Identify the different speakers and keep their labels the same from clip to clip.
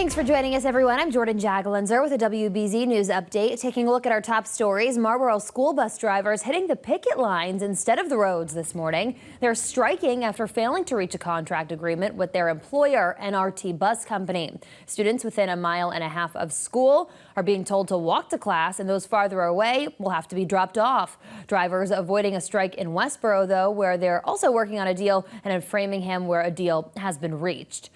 Speaker 1: Thanks for joining us, everyone. I'm Jordan Jaglenzer with a WBZ News update. Taking a look at our top stories, Marlboro school bus drivers hitting the picket lines instead of the roads this morning. They're striking after failing to reach a contract agreement with their employer, NRT Bus Company. Students within a mile and a half of school are being told to walk to class, and those farther away will have to be dropped off. Drivers avoiding a strike in Westboro, though, where they're also working on a deal, and in Framingham, where a deal has been reached.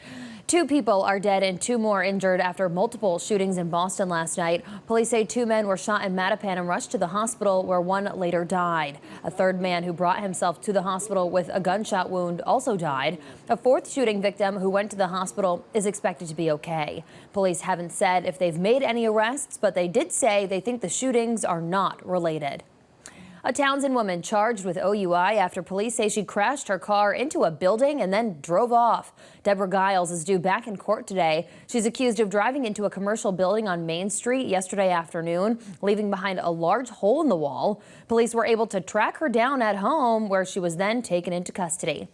Speaker 1: 2 people are dead and 2 more injured after multiple shootings in Boston last night. Police say 2 men were shot in Mattapan and rushed to the hospital, where 1 later died. A 3rd man who brought himself to the hospital with a gunshot wound also died. A 4th shooting victim who went to the hospital is expected to be okay. Police haven't said if they've made any arrests, but they did say they think the shootings are not related. A Townsend woman charged with OUI after police say she crashed her car into a building and then drove off. Deborah Giles is due back in court today. She's accused of driving into a commercial building on Main Street yesterday afternoon, leaving behind a large hole in the wall. Police were able to track her down at home, where she was then taken into custody.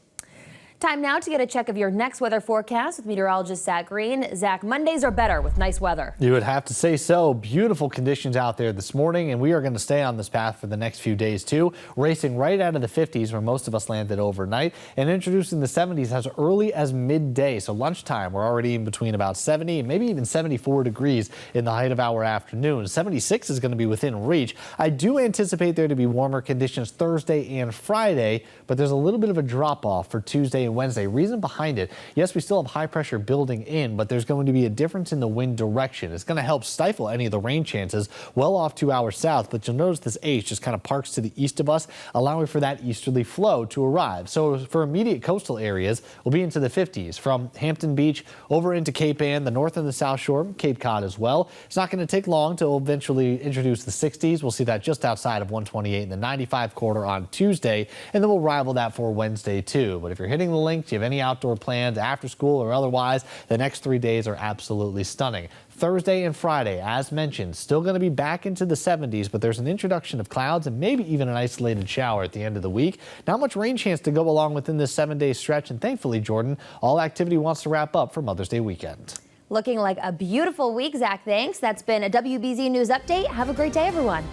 Speaker 1: Time now to get a check of your next weather forecast with meteorologist Zach Green. Zach, Mondays are better with nice weather.
Speaker 2: You would have to say so. Beautiful conditions out there this morning, and we are going to stay on this path for the next few days too. Racing right out of the 50s, where most of us landed overnight, and introducing the 70s as early as midday. So lunchtime, we're already in between about 70 and maybe even 74 degrees in the height of our afternoon. 76 is going to be within reach. I do anticipate there to be warmer conditions Thursday and Friday, but there's a little bit of a drop off for Tuesday and Wednesday. Reason behind it, yes, we still have high pressure building in, but there's going to be a difference in the wind direction. It's going to help stifle any of the rain chances well off to our south, but you'll notice this H just kind of parks to the east of us, allowing for that easterly flow to arrive. So for immediate coastal areas, we'll be into the 50s from Hampton Beach over into Cape Ann, the north and the south shore, Cape Cod as well. It's not going to take long to eventually introduce the 60s. We'll see that just outside of 128 in the 95 corridor on Tuesday, and then we'll rival that for Wednesday too. But if you're hitting the links, you have any outdoor plans after school or otherwise, the next 3 days are absolutely stunning. Thursday and Friday, as mentioned, still going to be back into the 70s, but there's an introduction of clouds and maybe even an isolated shower at the end of the week. Not much rain chance to go along within this 7-day stretch, and thankfully, Jordan, all activity wants to wrap up for Mother's Day weekend.
Speaker 1: Looking like a beautiful week, Zach. Thanks. That's been a WBZ News update. Have a great day, everyone.